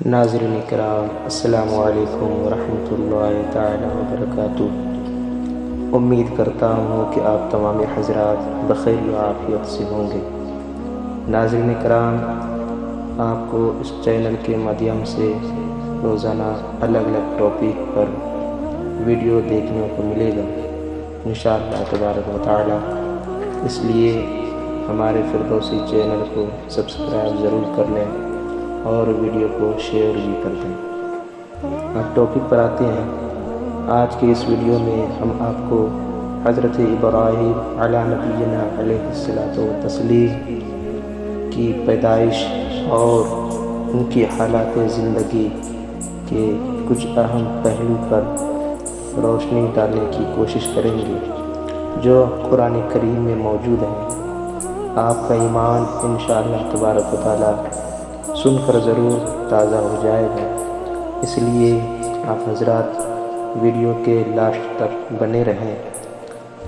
ناظرین کرام، السلام علیکم ورحمۃ اللہ تعالی وبرکاتہ۔ امید کرتا ہوں کہ آپ تمام حضرات بخیر و عافیت سے ہوں گے۔ ناظرین کرام، آپ کو اس چینل کے مادھیم سے روزانہ الگ الگ ٹاپک پر ویڈیو دیکھنے کو ملے گا انشاءاللہ تبارک و تعالی۔ اس لیے ہمارے فردوسی چینل کو سبسکرائب ضرور کر لیں اور ویڈیو کو شیئر بھی کر دیں۔ اب ٹاپک پر آتے ہیں۔ آج کے اس ویڈیو میں ہم آپ کو حضرت ابراہیم علی نبینا علیہ الصلوۃ والتسلیم کی پیدائش اور ان کی حالات زندگی کے کچھ اہم پہلو پر روشنی ڈالنے کی کوشش کریں گے جو قرآن کریم میں موجود ہیں۔ آپ کا ایمان انشاءاللہ تبارک و تعالی سن کر ضرور تازہ ہو جائے گا، اس لیے آپ حضرات ویڈیو کے لاسٹ تک بنے رہیں۔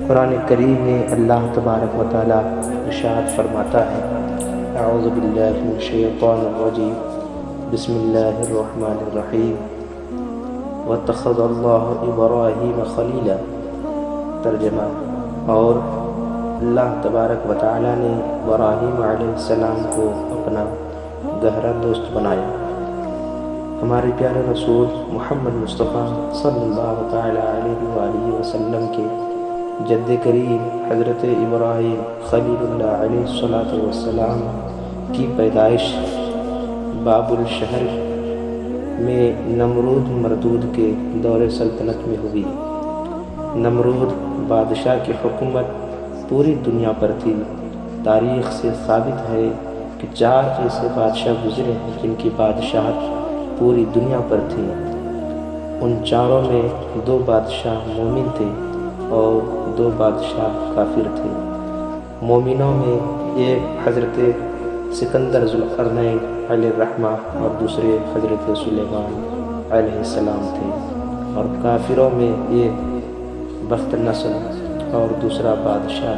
قرآن کریم میں اللہ تبارک و تعالی ارشاد فرماتا ہے: اعوذ باللہ من الشیطان الرجیم، بسم اللہ الرحمن الرحیم، واتخذ اللہ ابراہیم خلیلا۔ ترجمہ: اور اللہ تبارک و تعالی نے ابراہیم علیہ السلام کو اپنا گہرا دوست بنایا۔ ہمارے پیارے رسول محمد مصطفیٰ صلی اللہ تعالی علیہ وآلہ وسلم کے جد کریم حضرت ابراہیم خلیل اللہ علیہ الصلوۃ والسلام کی پیدائش بابل شہر میں نمرود مردود کے دور سلطنت میں ہوئی۔ نمرود بادشاہ کی حکومت پوری دنیا پر تھی۔ تاریخ سے ثابت ہے کہ 4 ایسے بادشاہ گزرے ہیں جن کی بادشاہت پوری دنیا پر تھی۔ ان چاروں میں 2 بادشاہ مومن تھے اور 2 بادشاہ کافر تھے۔ مومنوں میں ایک حضرت سکندر ذوالقرنین علیہ الرحمہ اور دوسرے حضرت سلیمان علیہ السلام تھے، اور کافروں میں ایک بخت نصر اور دوسرا بادشاہ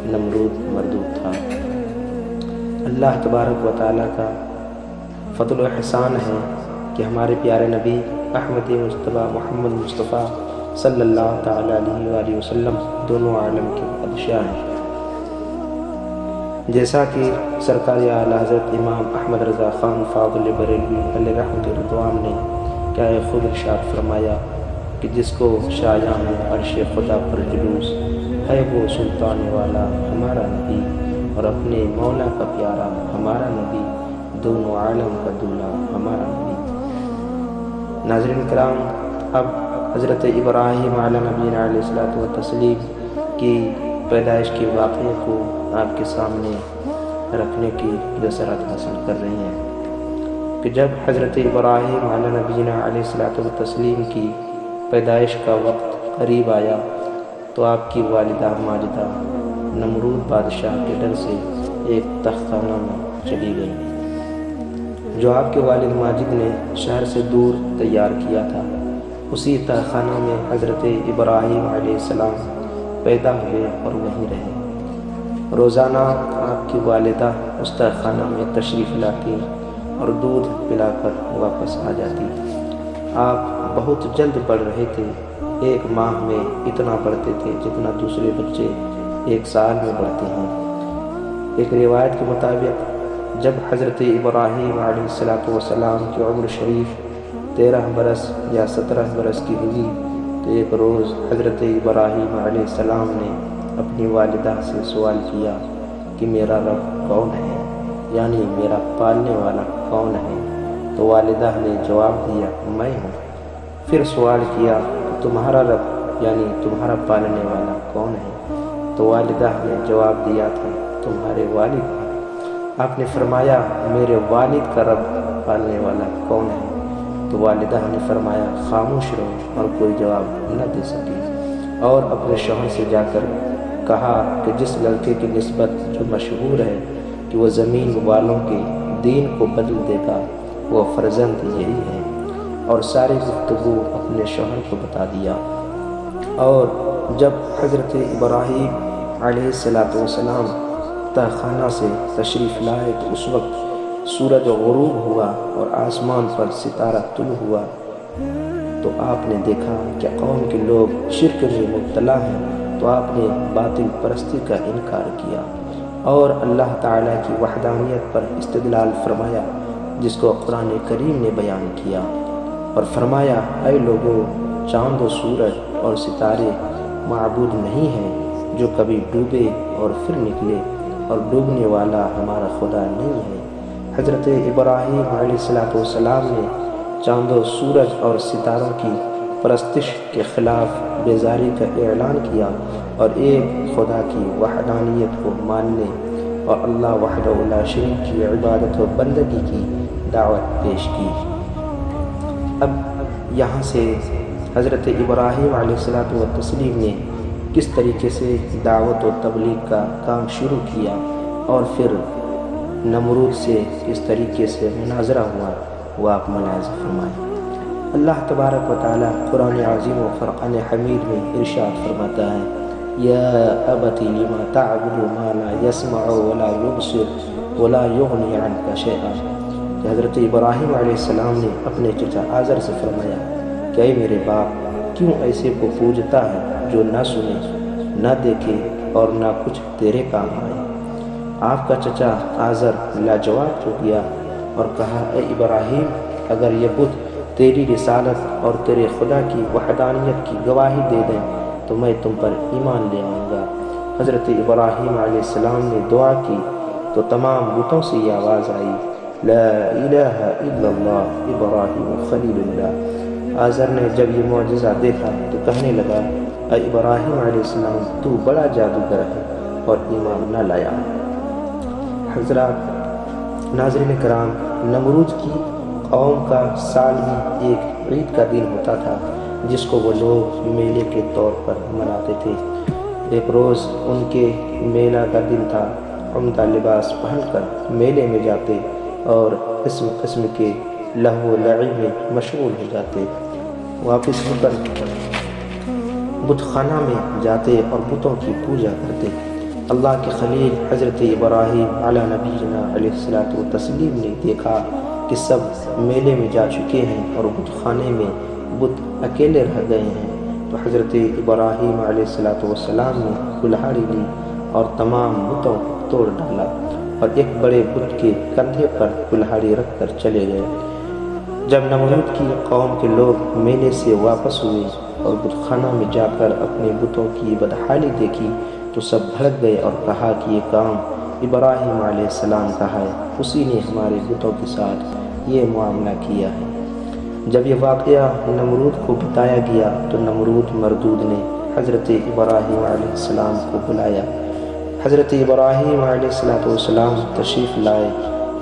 نمرود مردود تھا۔ اللہ تبارک و تعالیٰ کا فضل و احسان ہے کہ ہمارے پیارے نبی احمد مصطفیٰ محمد مصطفیٰ صلی اللہ تعالی علیہ وآلہ وسلم دونوں عالم کے بادشاہ ہیں۔ جیسا کہ سرکار اعلیٰ حضرت امام احمد رضا خان فاضل بریلوی علیہ رحمۃ رضوان نے کیا خود ارشاد فرمایا کہ جس کو شایان عرش خدا پر جلوس ہے وہ سلطان والا ہمارا نبی، اور اپنے مولا کا پیارا ہمارا نبی، دونوں عالم کا دولہ ہمارا نبی۔ ناظرین کرام، اب حضرت ابراہیم علی نبینا علیہ الصلوۃ والتسلیم کی پیدائش کے واقعے کو آپ کے سامنے رکھنے کی جسارت حاصل کر رہے ہیں کہ جب حضرت ابراہیم علی نبینا علیہ الصلوۃ والتسلیم کی پیدائش کا وقت قریب آیا تو آپ کی والدہ ماجدہ نمرود بادشاہ کے ڈر سے ایک تخت خانہ میں چلی گئی جو آپ کے والد ماجد نے شہر سے دور تیار کیا تھا۔ اسی تخت خانہ میں حضرت ابراہیم علیہ السلام پیدا ہوئے اور وہیں رہے۔ روزانہ آپ کی والدہ اس تخت خانہ میں تشریف لاتی اور دودھ پلا کر واپس آ جاتی۔ آپ بہت جلد بڑھ رہے تھے، 1 ماہ میں اتنا بڑھتے تھے جتنا دوسرے بچے 1 سال میں بڑھتے ہیں۔ ایک روایت کے مطابق جب حضرت ابراہیم علیہ السلام کی عمر شریف 13 برس یا 17 برس کی ہوئی تو ایک روز حضرت ابراہیم علیہ السلام نے اپنی والدہ سے سوال کیا کہ میرا رب کون ہے، یعنی میرا پالنے والا کون ہے؟ تو والدہ نے جواب دیا میں ہوں۔ پھر سوال کیا کہ تمہارا رب یعنی تمہارا پالنے والا کون ہے؟ تو والدہ نے جواب دیا تھا تمہارے والد ہیں۔ آپ نے فرمایا میرے والد کا رب پالنے والا کون ہے؟ تو والدہ نے فرمایا خاموش رہو، اور کوئی جواب نہ دے سکی، اور اپنے شوہر سے جا کر کہا کہ جس لڑکے کی نسبت جو مشہور ہے کہ وہ زمین والوں کے دین کو بدل دے گا وہ فرزند یہی ہے، اور ساری گفتگو اپنے شوہر کو بتا دیا۔ اور جب حضرت ابراہیم علیہ السلام تہخانہ سے تشریف لائے تو اس وقت سورج غروب ہوا اور آسمان پر ستارہ طلوع ہوا تو آپ نے دیکھا کہ قوم کے لوگ شرک میں مبتلا ہیں، تو آپ نے باطل پرستی کا انکار کیا اور اللہ تعالیٰ کی وحدانیت پر استدلال فرمایا، جس کو قرآن کریم نے بیان کیا اور فرمایا، اے لوگوں، چاند و سورج اور ستارے معبود نہیں ہیں جو کبھی ڈوبے اور پھر نکلے، اور ڈوبنے والا ہمارا خدا نہیں ہے۔ حضرت ابراہیم علیہ السلام نے چاند و سورج اور ستاروں کی پرستش کے خلاف بیزاری کا اعلان کیا اور ایک خدا کی وحدانیت کو ماننے اور اللہ وحدہ لا شریک کی عبادت و بندگی کی دعوت پیش کی۔ اب یہاں سے حضرت ابراہیم علیہ السلام نے کس طریقے سے دعوت و تبلیغ کا کام شروع کیا اور پھر نمرود سے کس طریقے سے مناظرہ ہوا، وہ آپ ملاحظہ فرمائیں۔ اللہ تبارک و تعالیٰ قرآن عظیم و فرقان حمید میں ارشاد فرماتا ہے، یا ابت لما تعبد ما لا يسمع ولا يبصر ولا يغني عنك شيئا۔ کہ حضرت ابراہیم علیہ السلام نے اپنے چچا آزر سے فرمایا کہ اے میرے باپ، کیوں ایسے کو پوجتا ہے جو نہ سنے، نہ دیکھے اور نہ کچھ تیرے کام آئے۔ آپ کا چچا آزر لاجواب ہو گیا اور کہا، اے ابراہیم، اگر یہ بت تیری رسالت اور تیرے خدا کی وحدانیت کی گواہی دے دیں تو میں تم پر ایمان لے آؤں گا۔ حضرت ابراہیم علیہ السلام نے دعا کی تو تمام بتوں سے یہ آواز آئی، لا الہ الا اللہ ابراہیم خلیل اللہ۔ آزر نے جب یہ معجزہ دیکھا تو کہنے لگا، اے ابراہیم علیہ السلام، تو بڑا جادوگر ہے، اور ایمان نہ لایا۔ حضرات ناظرین کرام، نمرود کی قوم کا سال میں ایک عید کا دن ہوتا تھا جس کو وہ لوگ میلے کے طور پر مناتے تھے۔ ایک روز ان کے میلہ کا دن تھا، عمدہ لباس پہن کر میلے میں جاتے اور قسم قسم کے لہو و لعب میں مشغول ہو جاتے۔ واپس ہو کر بت خانہ میں جاتے اور بتوں کی پوجا کرتے۔ اللہ کے خلیل حضرت ابراہیم علی نبینا علیہ السلام نے دیکھا کہ سب میلے میں جا چکے ہیں اور بت خانے میں بت اکیلے رہ گئے ہیں، تو حضرت ابراہیم علیہ السلام نے کلہاڑی لی اور تمام بتوں کو توڑ ڈالا اور ایک بڑے بت کے کندھے پر کلہاڑی رکھ کر چلے گئے۔ جب نمرود کی قوم کے لوگ میلے سے واپس ہوئے اور بت خانہ میں جا کر اپنے بتوں کی بدحالی دیکھی تو سب بھڑک گئے اور کہا کہ یہ کام ابراہیم علیہ السلام کا ہے، اسی نے ہمارے بتوں کے ساتھ یہ معاملہ کیا ہے۔ جب یہ واقعہ نمرود کو بتایا گیا تو نمرود مردود نے حضرت ابراہیم علیہ السلام کو بلایا۔ حضرت ابراہیم علیہ السلام تشریف لائے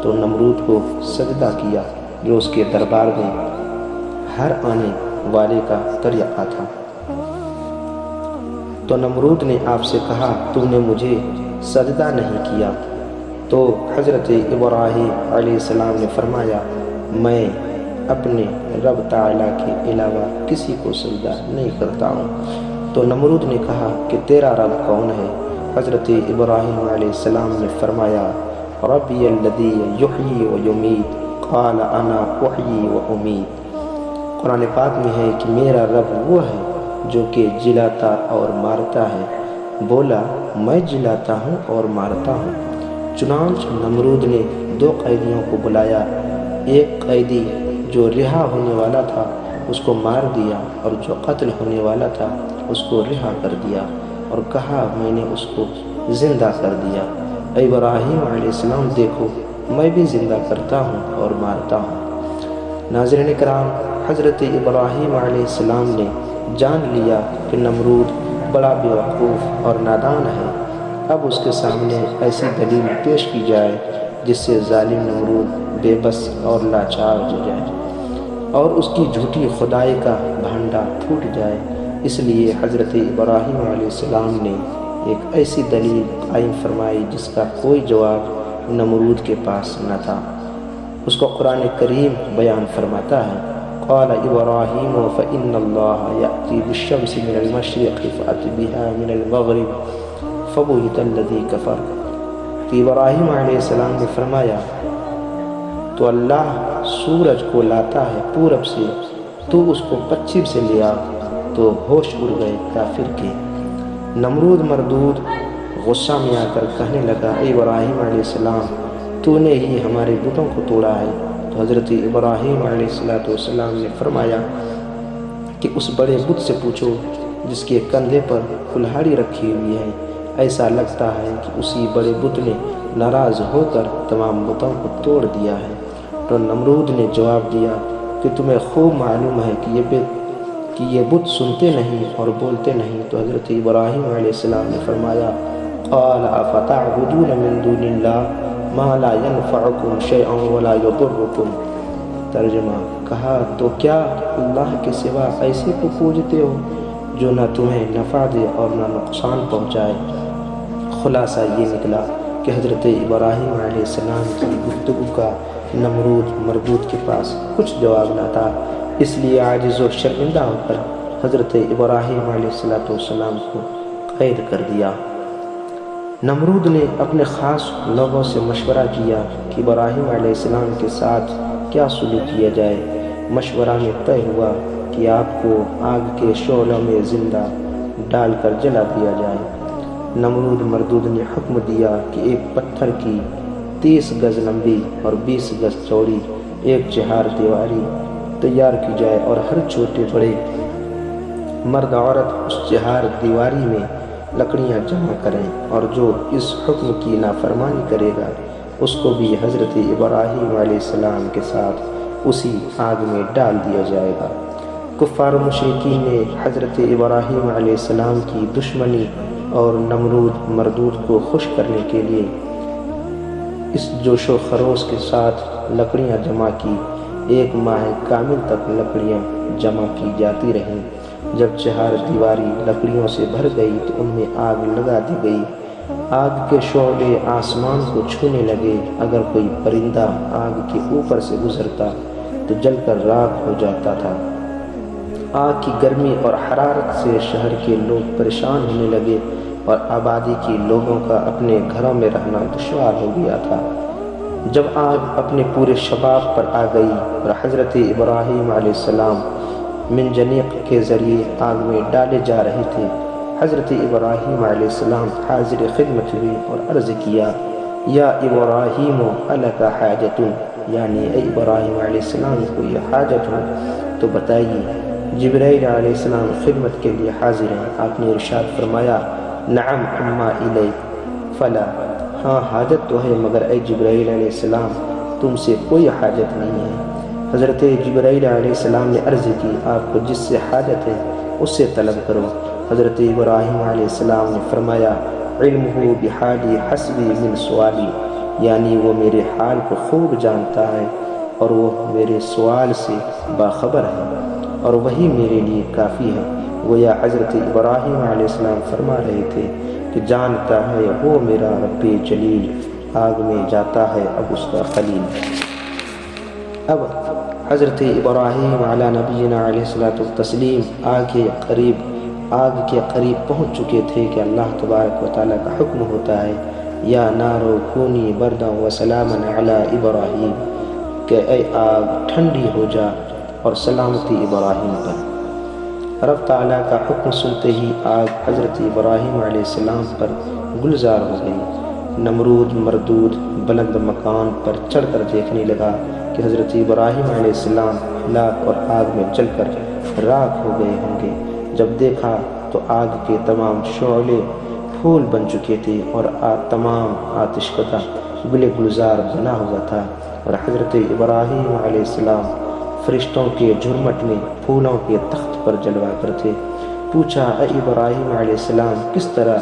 تو نمرود کو سجدہ کیا، جو اس کے دربار میں ہر آنے والے کا طریقہ تھا۔ تو نمرود نے آپ سے کہا، تم نے مجھے سجدہ نہیں کیا؟ تو حضرت ابراہیم علیہ السلام نے فرمایا، میں اپنے رب تعالیٰ کے علاوہ کسی کو سجدہ نہیں کرتا ہوں۔ تو نمرود نے کہا کہ تیرا رب کون ہے؟ حضرت ابراہیم علیہ السلام نے فرمایا، ربی الذی یحیی و یمیت، قال انا احیی و امیت۔ قرآن پاک میں ہے کہ میرا رب وہ ہے جو کہ جلاتا اور مارتا ہے، بولا میں جلاتا ہوں اور مارتا ہوں۔ چنانچہ نمرود نے 2 قیدیوں کو بلایا، ایک قیدی جو رہا ہونے والا تھا اس کو مار دیا اور جو قتل ہونے والا تھا اس کو رہا کر دیا اور کہا میں نے اس کو زندہ کر دیا۔ اے ابراہیم علیہ السلام، دیکھو میں بھی زندہ کرتا ہوں اور مارتا ہوں۔ ناظرین کرام، حضرت ابراہیم علیہ السلام نے جان لیا کہ نمرود بڑا بیوقوف اور نادان ہے۔ اب اس کے سامنے ایسی دلیل پیش کی جائے جس سے ظالم نمرود بے بس اور لاچار ہو جائے اور اس کی جھوٹی خدائی کا بھانڈا پھوٹ جائے۔ اس لیے حضرت ابراہیم علیہ السلام نے ایک ایسی دلیل قائم فرمائی جس کا کوئی جواب نمرود کے پاس نہ تھا۔ اس کو قرآن کریم بیان فرماتا ہے، قال ابراہیم فإن اللہ یأتی بالشمس من المشرق فأت بها من المغرب فبہت الذی کفر۔ کہ ابراہیم علیہ السلام نے فرمایا تو اللہ سورج کو لاتا ہے پورب سے، تو اس کو پچھم سے لیا، تو ہوش اڑ گئے کافر کے۔ نمرود مردود غصہ میں آ کر کہنے لگا، اے ابراہیم علیہ السلام، تو نے ہی ہمارے بتوں کو توڑا ہے۔ تو حضرت ابراہیم علیہ السلام نے فرمایا کہ اس بڑے بت سے پوچھو جس کے کندھے پر کلہاڑی رکھی ہوئی ہے، ایسا لگتا ہے کہ اسی بڑے بت نے ناراض ہو کر تمام بتوں کو توڑ دیا ہے۔ تو نمرود نے جواب دیا کہ تمہیں خوب معلوم ہے کہ یہ بت سنتے نہیں اور بولتے نہیں۔ تو حضرت ابراہیم علیہ السلام نے فرمایا، قال افتعبدون من دون اللہ ما لا ينفعكم شيئا ولا يضركم۔ ترجمہ، کہا تو کیا اللہ کے سوا ایسے کو پوجتے ہو جو نہ تمہیں نفع دے اور نہ نقصان پہنچائے؟ خلاصہ یہ نکلا کہ حضرت ابراہیم علیہ السلام کی گفتگو کا نمرود مردود کے پاس کچھ جواب نہ تھا، اس لیے عاجز و شرمندہ ہو کر حضرت ابراہیم علیہ السلام کو قید کر دیا۔ نمرود نے اپنے خاص لوگوں سے مشورہ کیا کہ ابراہیم علیہ السلام کے ساتھ کیا سلوک کیا جائے۔ مشورہ میں طے ہوا کہ آپ کو آگ کے شعلوں میں زندہ ڈال کر جلا دیا جائے۔ نمرود مردود نے حکم دیا کہ ایک پتھر کی 30 گز لمبی اور 20 گز چوڑی ایک چہار دیواری تیار کی جائے اور ہر چھوٹے بڑے مرد عورت اس چہار دیواری میں لکڑیاں جمع کریں، اور جو اس حکم کی نافرمانی کرے گا اس کو بھی حضرت ابراہیم علیہ السلام کے ساتھ اسی آگ میں ڈال دیا جائے گا۔ کفار و مشرکین نے حضرت ابراہیم علیہ السلام کی دشمنی اور نمرود مردود کو خوش کرنے کے لیے اس جوش و خروش کے ساتھ لکڑیاں جمع کی۔ 1 ماہ کامل تک لکڑیاں جمع کی جاتی رہیں۔ جب چہار دیواری لکڑیوں سے بھر گئی تو ان میں آگ لگا دی گئی۔ آگ کے شعلے آسمان کو چھونے لگے۔ اگر کوئی پرندہ آگ کے اوپر سے گزرتا تو جل کر راکھ ہو جاتا تھا۔ آگ کی گرمی اور حرارت سے شہر کے لوگ پریشان ہونے لگے اور آبادی کے لوگوں کا اپنے گھروں میں رہنا دشوار ہو گیا تھا۔ جب آگ اپنے پورے شباب پر آ گئی اور حضرت ابراہیم علیہ السلام منجنیق کے ذریعے آگ میں ڈالے جا رہے تھے، حضرت ابراہیم علیہ السلام حاضر خدمت ہوئے اور عرض کیا، یا ابراہیم الک حاجت، یعنی اے ابراہیم علیہ السلام کو یہ حاجت ہو تو بتائیے۔ جبرائیل علیہ السلام خدمت کے لیے حاضر ہیں۔ آپ نے ارشاد فرمایا، نعم اما الیک فلا، ہاں حاجت تو ہے، مگر اے جبرائیل علیہ السلام تم سے کوئی حاجت نہیں ہے۔ حضرت جبرائیل علیہ السلام نے عرض کی، آپ کو جس سے حاجت ہے اس سے طلب کرو۔ حضرت ابراہیم علیہ السلام نے فرمایا، علمہ بحالی حسبی من سوالی، یعنی وہ میرے حال کو خوب جانتا ہے اور وہ میرے سوال سے باخبر ہے، اور وہی میرے لیے کافی ہے۔ گویا حضرت ابراہیم علیہ السلام فرما رہے تھے کہ جانتا ہے وہ میرا رب جلیل آگ میں جاتا ہے اب اس کا خلیل۔ اب حضرت ابراہیم علی نبینا علیہ السلام آگ کے قریب پہنچ چکے تھے کہ اللہ تبارک و تعالیٰ کا حکم ہوتا ہے، یا نارو کونی بردا و سلاما علی ابراہیم، کہ اے آگ ٹھنڈی ہو جا اور سلامتی ابراہیم پر۔ رب تعالیٰ کا حکم سنتے ہی آگ حضرت ابراہیم علیہ السلام پر گلزار ہو گئی۔ نمرود مردود بلند مکان پر چڑھ کر دیکھنے لگا کہ حضرت ابراہیم علیہ السلام ہلاک اور آگ میں جل کر راکھ ہو گئے ہوں گے۔ جب دیکھا تو آگ کے تمام شعلے پھول بن چکے تھے اور تمام آتش کدہ گلے گلزار بنا ہوا تھا، اور حضرت ابراہیم علیہ السلام فرشتوں کے جھرمٹ میں پھولوں کے تخت پر جلوا کر تھے۔ پوچھا، اے ابراہیم علیہ السلام کس طرح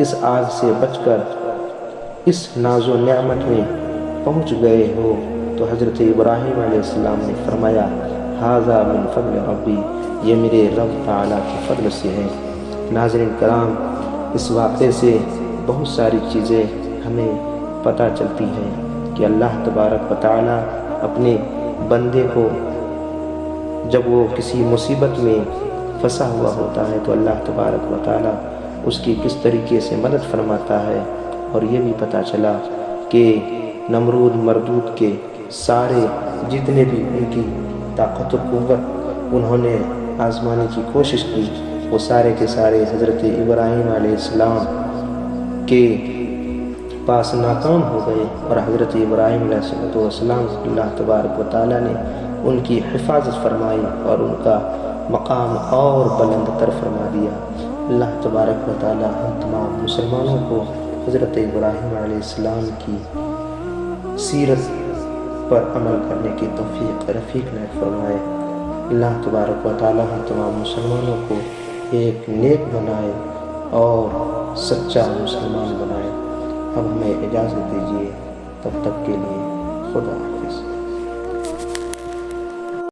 اس آگ سے بچ کر اس ناز و نعمت میں پہنچ گئے ہو؟ تو حضرت ابراہیم علیہ السلام نے فرمایا، ھذا من فضل ربی، یہ میرے رب تعالیٰ کے فضل سے ہے۔ ناظرین کرام، اس واقعے سے بہت ساری چیزیں ہمیں پتہ چلتی ہیں کہ اللہ تبارک و تعالیٰ اپنے بندے کو جب وہ کسی مصیبت میں پھنسا ہوا ہوتا ہے تو اللہ تبارک و تعالیٰ اس کی کس طریقے سے مدد فرماتا ہے۔ اور یہ بھی پتہ چلا کہ نمرود مردود کے سارے جتنے بھی ان کی طاقت و قوت انہوں نے آزمانے کی کوشش کی، وہ سارے کے سارے حضرت ابراہیم علیہ السلام کے پاس ناکام ہو گئے، اور حضرت ابراہیم علیہ السلام اللہ تبارک و تعالیٰ نے ان کی حفاظت فرمائی اور ان کا مقام اور بلند تر فرما دیا۔ اللہ تبارک و تعالیٰ ہم تمام مسلمانوں کو حضرت ابراہیم علیہ السلام کی سیرت پر عمل کرنے کی توفیق رفیق عنایت فرمائے۔ اللہ تبارک و تعالیٰ ہم تمام مسلمانوں کو ایک نیک بنائے اور سچا مسلمان بنائے۔ اب ہمیں اجازت دیجیے، تب تک کے لیے خدا۔